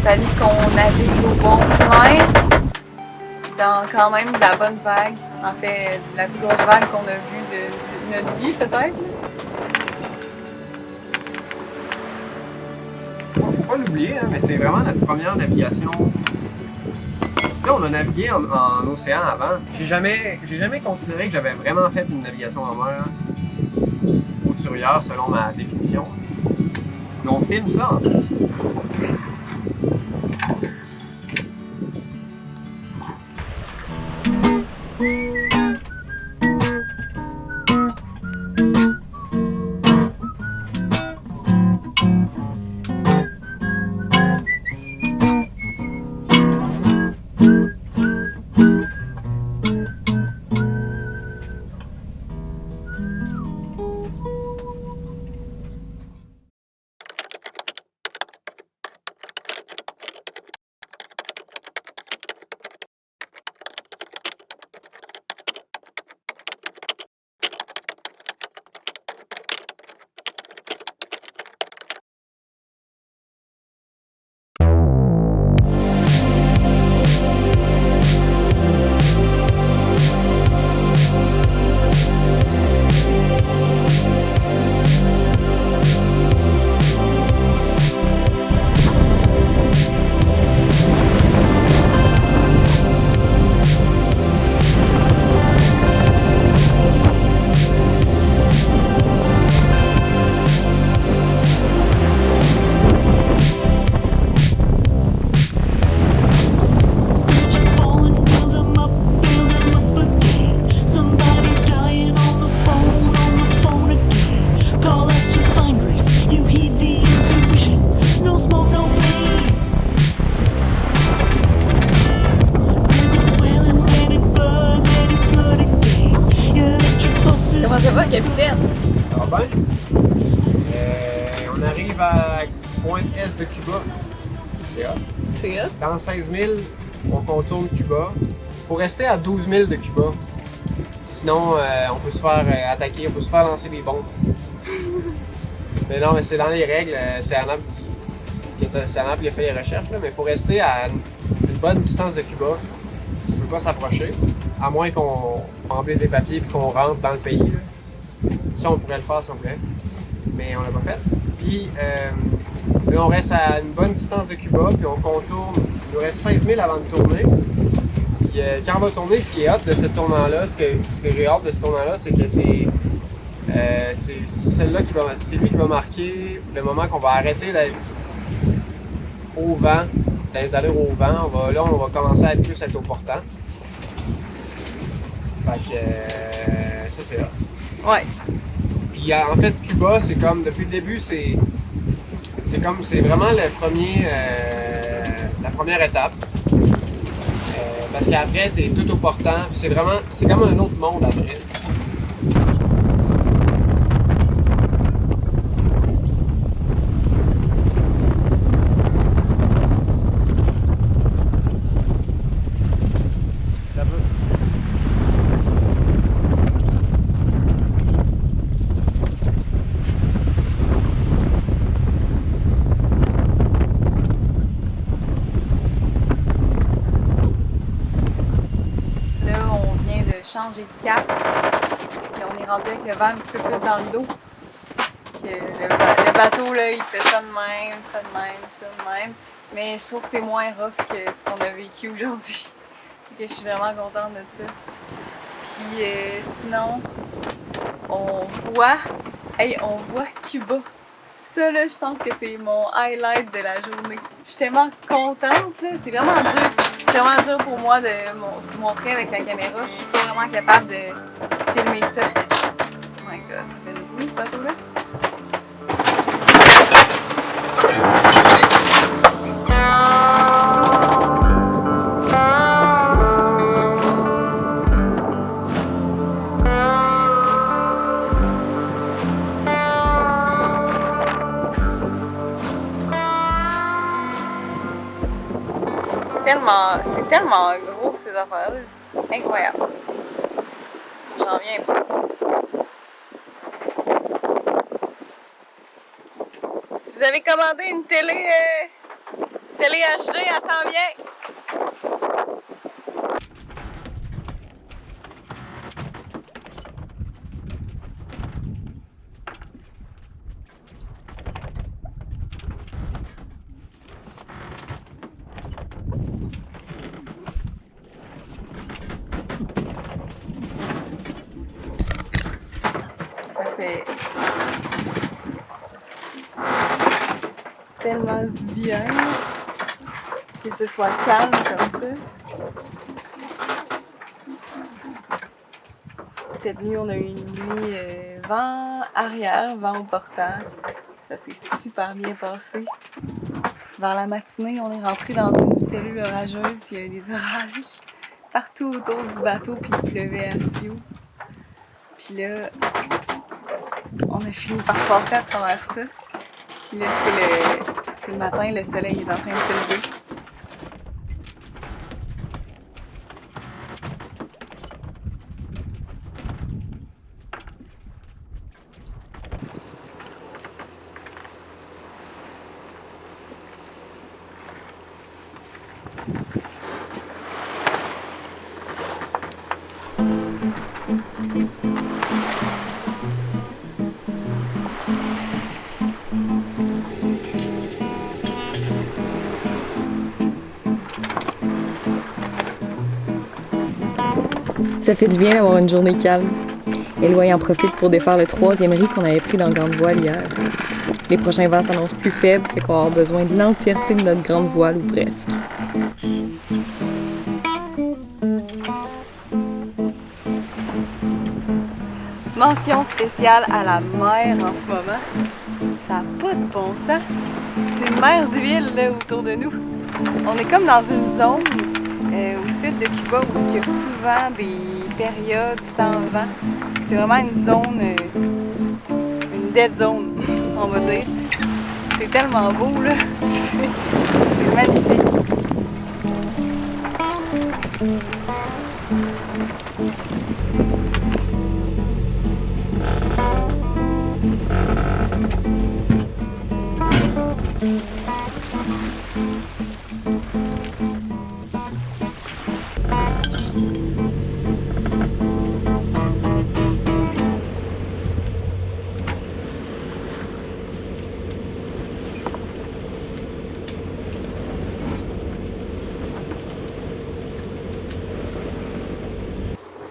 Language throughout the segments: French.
fallait qu'on navigue au bon plein dans quand même de la bonne vague. En fait, la plus grosse vague qu'on a vue de notre vie, peut-être. Faut pas l'oublier, hein, mais c'est vraiment notre première navigation. Tu sais, on a navigué en océan avant. J'ai jamais considéré que j'avais vraiment fait une navigation en mer hauturière selon ma définition. Mais on filme ça en fait. Comment ça va, capitaine? Ça va bien? On arrive à pointe est de Cuba. C'est hot. C'est hot. Dans 16 000, on contourne Cuba. Il faut rester à 12 000 de Cuba. Sinon, on peut se faire attaquer, on peut se faire lancer des bombes. Mais non, mais c'est dans les règles. C'est Anab qui a fait les recherches, là, mais il faut rester à une bonne distance de Cuba. On ne peut pas s'approcher, à moins qu'on remplisse des papiers et qu'on rentre dans le pays. Là. Ça, on pourrait le faire si on voulait, mais on l'a pas fait. Puis, là, on reste à une bonne distance de Cuba, puis on contourne. Il nous reste 16 000 avant de tourner. Puis, quand on va tourner, ce qui est hot de ce tournant-là, ce que j'ai hâte de ce tournant-là, c'est que c'est lui qui va marquer le moment qu'on va arrêter d'être au vent, dans les allures au vent. On va commencer à être plus au portant. Fait que ça c'est là. Ouais. Puis en fait Cuba, c'est comme depuis le début, c'est vraiment la première étape. Parce qu'après t'es tout au portant. C'est comme un autre monde après. Changer de cap. Puis on est rendu avec le vent un petit peu plus dans le dos. Que le bateau, là, il fait ça de même, ça de même, ça de même. Mais je trouve que c'est moins rough que ce qu'on a vécu aujourd'hui. Je suis vraiment contente de ça. Puis sinon, on voit Cuba. Ça, là, je pense que c'est mon highlight de la journée. Je suis tellement contente, là. C'est vraiment dur. C'est vraiment dur pour moi de montrer avec la caméra. Je suis pas vraiment capable de filmer ça. Oh my god, ça fait du bruit ce bateau-là. C'est tellement gros ces affaires-là. Incroyable. J'en viens pas. Si vous avez commandé une télé Télé HD, elle s'en vient! Ça fait tellement du bien que ce soit calme comme ça. Cette nuit, on a eu une nuit vent arrière, vent au portant. Ça s'est super bien passé. Vers la matinée, on est rentré dans une cellule orageuse. Il y a eu des orages partout autour du bateau, puis il pleuvait à Sioux. Puis là, on a fini par passer à travers ça. Puis là, c'est le matin, le soleil est en train de se lever. Ça fait du bien d'avoir une journée calme. Éloi en profite pour défaire le 3e riz qu'on avait pris dans grande voile hier. Les prochains vents s'annoncent plus faibles, fait qu'on va avoir besoin de l'entièreté de notre grande voile ou presque. Mention spéciale à la mer en ce moment. Ça n'a pas de bon sens. C'est une mer d'huile là autour de nous. On est comme dans une zone au sud de Cuba où il y a souvent des périodes sans vent. C'est vraiment une zone, une dead zone, on va dire. C'est tellement beau là. C'est magnifique.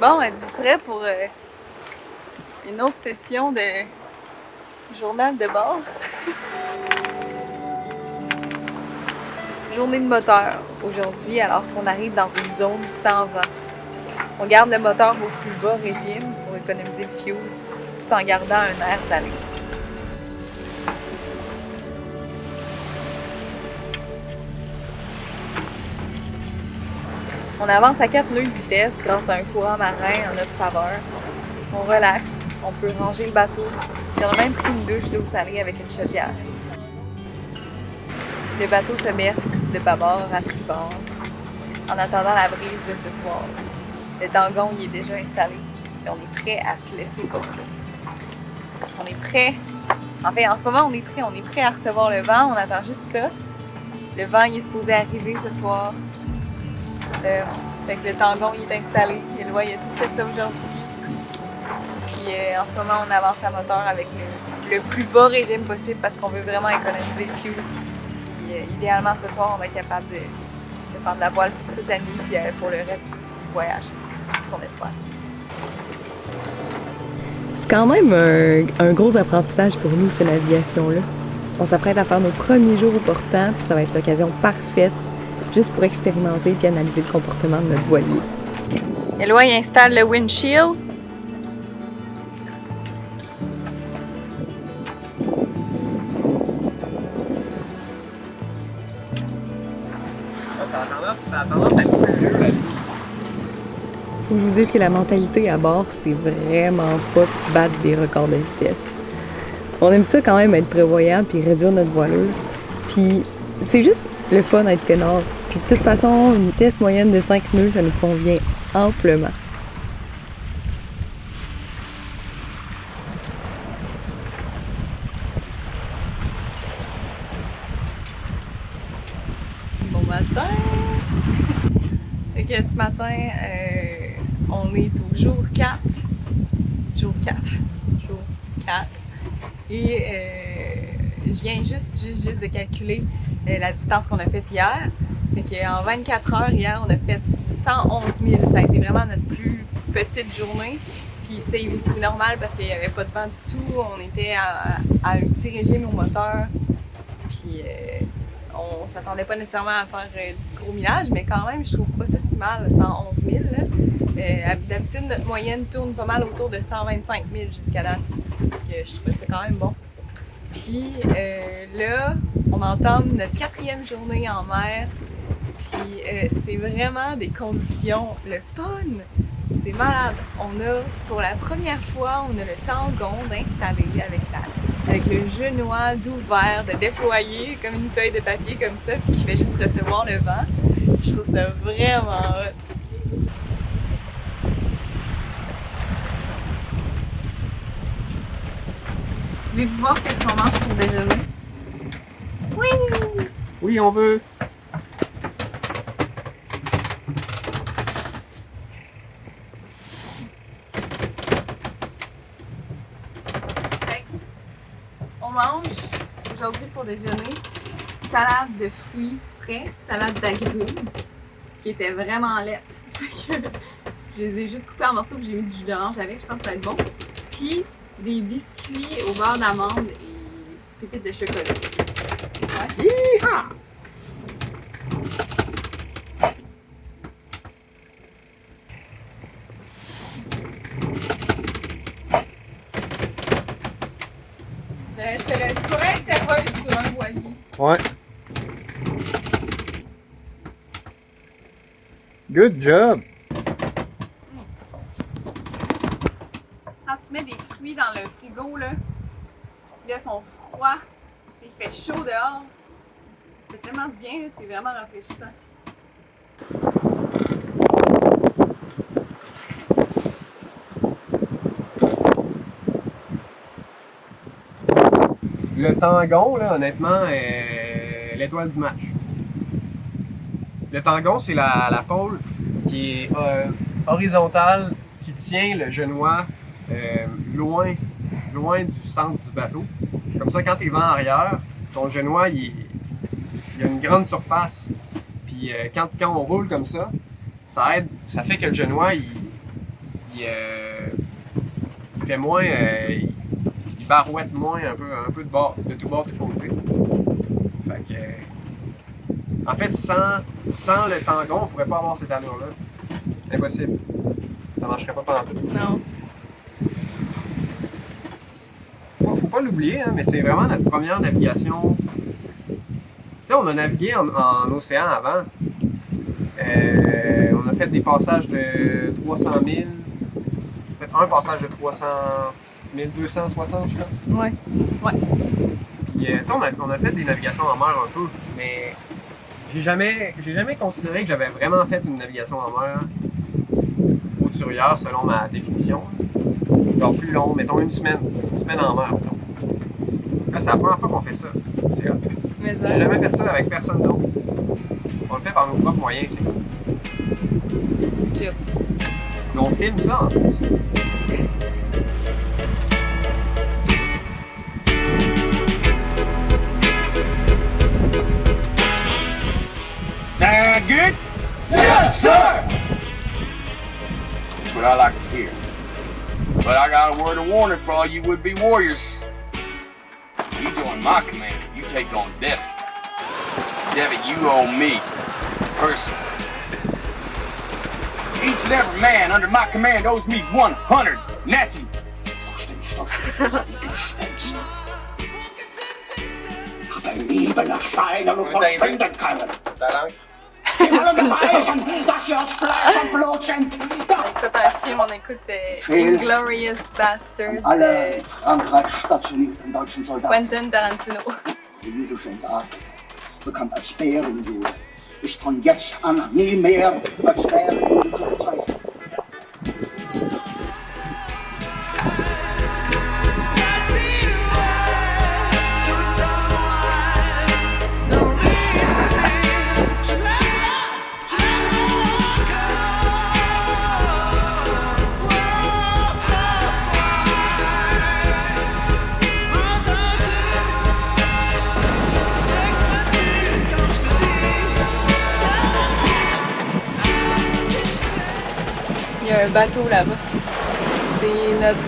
Bon, êtes-vous prêts pour une autre session de journal de bord? Journée de moteur aujourd'hui, alors qu'on arrive dans une zone sans vent. On garde le moteur au plus bas régime pour économiser le fuel, tout en gardant un air d'aller. On avance à 4 nœuds de vitesse grâce à un courant marin en notre faveur. On relaxe, on peut ranger le bateau. On a même pris une douche d'eau salée avec une chaudière. Le bateau se berce de bâbord à tribord en attendant la brise de ce soir. Le tangon y est déjà installé, puis on est prêt à se laisser porter. On est prêt. En fait, en ce moment, on est prêt à recevoir le vent. On attend juste ça. Le vent il est supposé arriver ce soir. Fait que le tangon il est installé, Éloi il a tout fait ça aujourd'hui. Puis en ce moment on avance à moteur avec le plus bas régime possible parce qu'on veut vraiment économiser le fuel. Puis idéalement ce soir on va être capable de faire de la voile pour toute la nuit puis pour le reste du voyage. C'est ce qu'on espère. C'est quand même un gros apprentissage pour nous, cette navigation-là. On s'apprête à faire nos premiers jours au portant, puis ça va être l'occasion parfaite juste pour expérimenter et analyser le comportement de notre voilier. Éloi il installe le windshield. Ça a tendance à couper mieux la nuit. Faut que je vous dise que la mentalité à bord, c'est vraiment pas de battre des records de vitesse. On aime ça quand même être prévoyant puis réduire notre voilure. Puis c'est juste le fun d'être peinard. Puis de toute façon, une vitesse moyenne de 5 nœuds, ça nous convient amplement. matin! Fait que ce matin, on est au jour 4. Jour 4. Et je viens juste de calculer la distance qu'on a faite hier. Fait qu'en 24 heures, hier, on a fait 111 000. Ça a été vraiment notre plus petite journée. Puis c'était aussi normal parce qu'il n'y avait pas de vent du tout. On était à un petit régime au moteur. Puis on s'attendait pas nécessairement à faire du gros millage, mais quand même, je trouve pas ça si mal, 111 000. D'habitude, notre moyenne tourne pas mal autour de 125 000 jusqu'à date. Donc, je trouvais ça quand même bon. Puis là, on entame notre 4e journée en mer. Puis c'est vraiment des conditions, le fun! C'est malade! Pour la première fois, on a le tangon d'installer avec le genois d'ouvert, de déployer comme une feuille de papier comme ça, puis qui fait juste recevoir le vent. Je trouve ça vraiment hot! Voulez-vous voir qu'est-ce qu'on mange pour déjeuner? Oui! Oui, on veut! On mange aujourd'hui pour déjeuner salade de fruits frais, salade d'agrumes, qui était vraiment laite. Je les ai juste coupés en morceaux et j'ai mis du jus d'orange avec, je pense que ça va être bon. Puis des biscuits au beurre d'amande et pépites de chocolat. Ouais. Hi-ha! Je pourrais être serveuse sur un voilier. Ouais. Good job! Quand tu mets des fruits dans le frigo, là ils sont froids, il fait chaud dehors. Ça fait tellement du bien, là, c'est vraiment rafraîchissant. Le tangon, là, honnêtement, l'étoile du match. Le tangon, c'est la pôle qui est horizontale, qui tient le genois loin du centre du bateau. Comme ça, quand tu es vent arrière, ton genois, il a une grande surface. Puis quand on roule comme ça, ça aide, ça fait que le genois, il fait moins... il barouette moins un peu de tout bord, de tout côté. Fait que, en fait, sans le tangon, on pourrait pas avoir cette allure-là. Impossible. Ça marcherait pas pendant tout. Non. Bon, faut pas l'oublier, hein, mais c'est vraiment notre première navigation. Tu sais, on a navigué en océan avant. On a fait des passages de 300 000. On a fait un passage de 300 1260, je pense. Ouais. Puis, tu sais, on a fait des navigations en mer un peu, mais j'ai jamais considéré que j'avais vraiment fait une navigation en mer hauturière selon ma définition. Genre plus long, mettons une semaine en mer. Mettons. Là, c'est la première fois qu'on fait ça. C'est hot. Mais J'ai jamais fait ça avec personne d'autre. On le fait par nos propres moyens ici. Chill. Mais on filme ça en plus. Sound good? Yes, sir! That's what I like to hear. But I got a word of warning for all you would-be warriors. You join my command, you take on Devitt. Devitt, you owe me, personally. Each and every man under my command owes me 100 Nazi. Verbliebene Steine und verschwinden können. Wir wollen beweisen, dass sie aus Fleisch und Blut sind. On écoute un film, on écoute Inglourious Basterds Alle in Frankreich stationierten deutschen Soldaten. Quentin Tarantino. Die jüdische Art, bekannt als Bärenjude, ist von jetzt an nie mehr als Bärenjude zu bezeichnen. Don't un bateau là-bas. C'est notre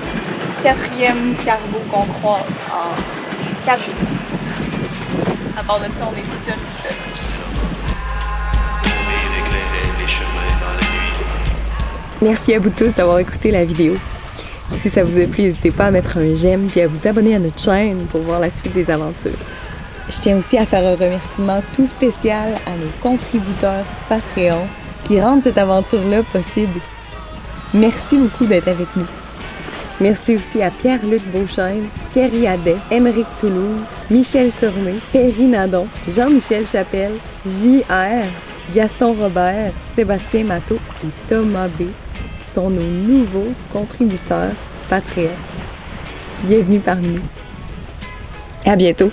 4e cargo qu'on croise en 4 jours. À part de ça, on est tout seul. Les chemins dans la nuit. Merci à vous tous d'avoir écouté la vidéo. Si ça vous a plu, n'hésitez pas à mettre un j'aime puis à vous abonner à notre chaîne pour voir la suite des aventures. Je tiens aussi à faire un remerciement tout spécial à nos contributeurs Patreon qui rendent cette aventure-là possible. Merci beaucoup d'être avec nous. Merci aussi à Pierre-Luc Beauchesne, Thierry Adet, Émeric Toulouse, Michel Sormé, Perry Nadon, Jean-Michel Chapelle, J.R., Gaston Robert, Sébastien Matteau et Thomas B, qui sont nos nouveaux contributeurs Patreon. Bienvenue parmi nous. À bientôt!